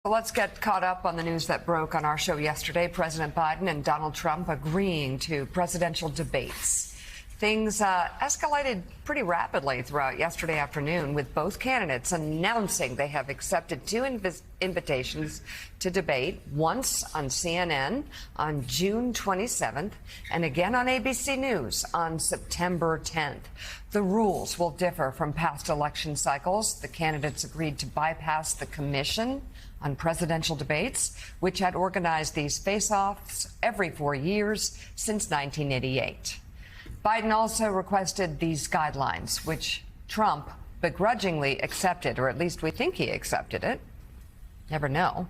Let's get caught up on the news that broke on our show yesterday. President Biden and Donald Trump agreeing to presidential debates. Things escalated pretty rapidly throughout yesterday afternoon, with both candidates announcing they have accepted two invitations to debate, once on CNN on June 27th and again on ABC News on September 10th. The rules will differ from past election cycles. The candidates agreed to bypass the Commission on Presidential Debates, which had organized these face-offs every 4 years since 1988. Biden also requested these guidelines, which Trump begrudgingly accepted, or at least we think he accepted it. Never know.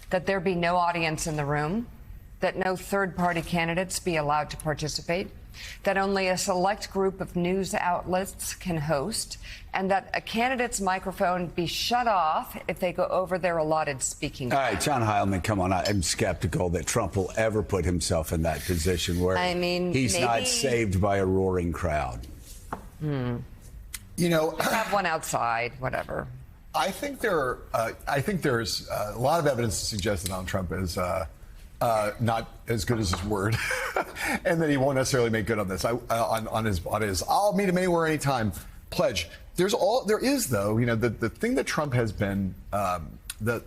That there be no audience in the room, that no third-party candidates be allowed to participate, that only a select group of news outlets can host, and that a candidate's microphone be shut off if they go over their allotted speaking time. All right, John Heilman, come on. I'm skeptical that Trump will ever put himself in that position where he's not saved by a roaring crowd. You know, have one outside, whatever. I think there's a lot of evidence to suggest that Donald Trump is not as good as his word, and that he won't necessarily make good on this. On his I'll meet him anywhere, anytime pledge. There is though, you know, the thing that Trump has been the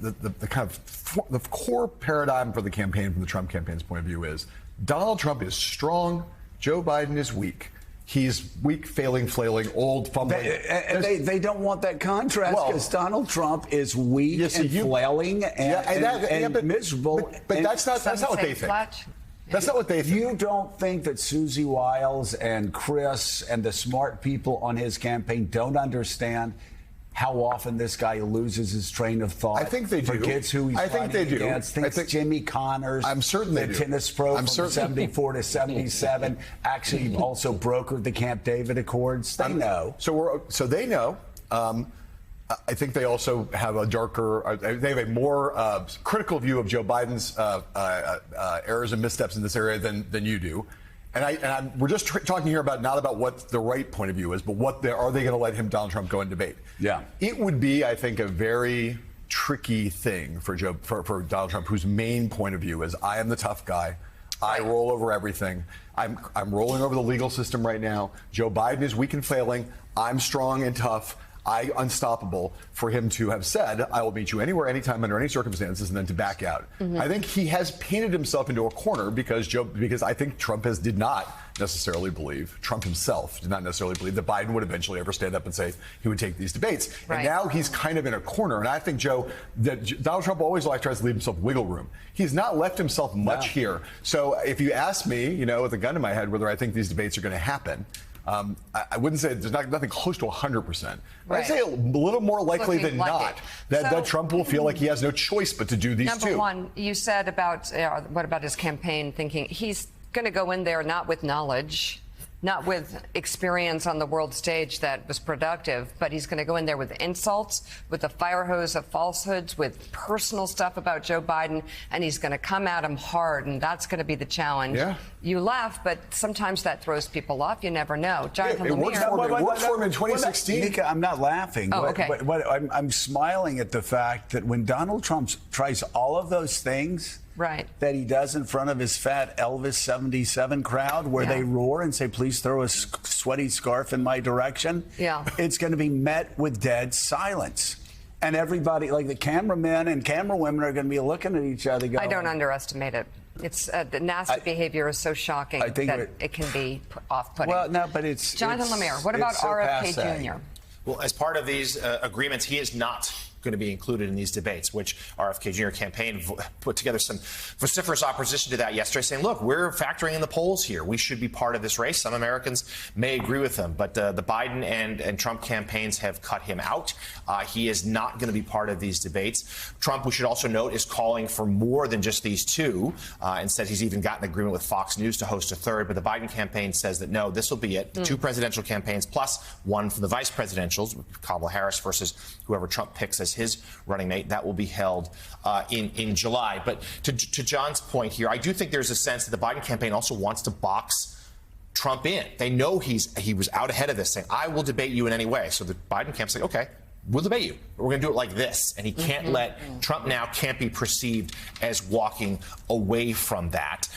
kind of the core paradigm for the campaign, from the Trump campaign's point of view, is Donald Trump is strong, Joe Biden is weak. He's weak, failing, flailing, old, fumbling. They don't want that contrast because Donald Trump is weak and flailing and miserable. But that's not what they think. That's not what they think. You don't think that Susie Wiles and Chris and the smart people on his campaign don't understand how often this guy loses his train of thought? I think they do. Forgets who he's fighting against. Thinks Jimmy Connors, I'm certain they the do. tennis pro from 74 to 77, actually also brokered the Camp David Accords. They know. So they know. I think they also have a darker, they have a more critical view of Joe Biden's errors and missteps in this area than you do. And we're just talking here about not about what the right point of view is, but are they going to let Donald Trump go and debate? Yeah, it would be, I think, a very tricky thing for Donald Trump, whose main point of view is, I am the tough guy. I roll over everything. I'm rolling over the legal system right now. Joe Biden is weak and failing. I'm strong and tough. Unstoppable. For him to have said, I will meet you anywhere, anytime, under any circumstances, and then to back out. I think he has painted himself into a corner because I think Trump himself did not necessarily believe that Biden would eventually ever stand up and say he would take these debates. Right. And now he's kind of in a corner. And I think, that Donald Trump always tries to leave himself wiggle room. He's not left himself much here. So if you ask me, you know, with a gun to my head, whether I think these debates are going to happen, I wouldn't say there's nothing close to 100%. Right. I'd say a little more likely than not that Trump will feel like he has no choice but to do these two. Number one, you said about what about his campaign thinking? He's going to go in there not with knowledge, not with experience on the world stage that was productive, but he's going to go in there with insults, with a fire hose of falsehoods, with personal stuff about Joe Biden, and he's going to come at him hard, and that's going to be the challenge. Yeah. You laugh, but sometimes that throws people off. You never know. Jonathan Lemire. It worked for him in 2016. Nika, I'm not laughing. Oh, okay. But I'm smiling at the fact that when Donald Trump tries all of those things that he does in front of his fat Elvis 77 crowd, where they roar and say, please throw a sweaty scarf in my direction, it's going to be met with dead silence. And everybody, like the cameramen and camerawomen, are going to be looking at each other going, I don't underestimate it. It's the nasty behavior is so shocking that it can be off-putting. Well, no, but it's Jonathan Lemire. What about RFK Jr.? Well, as part of these agreements, he is not going to be included in these debates, which RFK Jr. campaign put together some vociferous opposition to that yesterday, saying, look, we're factoring in the polls here. We should be part of this race. Some Americans may agree with them, but the Biden and Trump campaigns have cut him out. He is not going to be part of these debates. Trump, we should also note, is calling for more than just these two. Instead, he's even gotten an agreement with Fox News to host a third, but the Biden campaign says that, no, this will be it. Two presidential campaigns plus one for the vice presidentials, Kamala Harris versus whoever Trump picks as his running mate. That will be held in July. But to John's point here, I do think there's a sense that the Biden campaign also wants to box Trump in. They know he was out ahead of this, saying, I will debate you in any way. So the Biden camp's like, okay, we'll debate you. We're going to do it like this. And he can't let Trump now can't be perceived as walking away from that.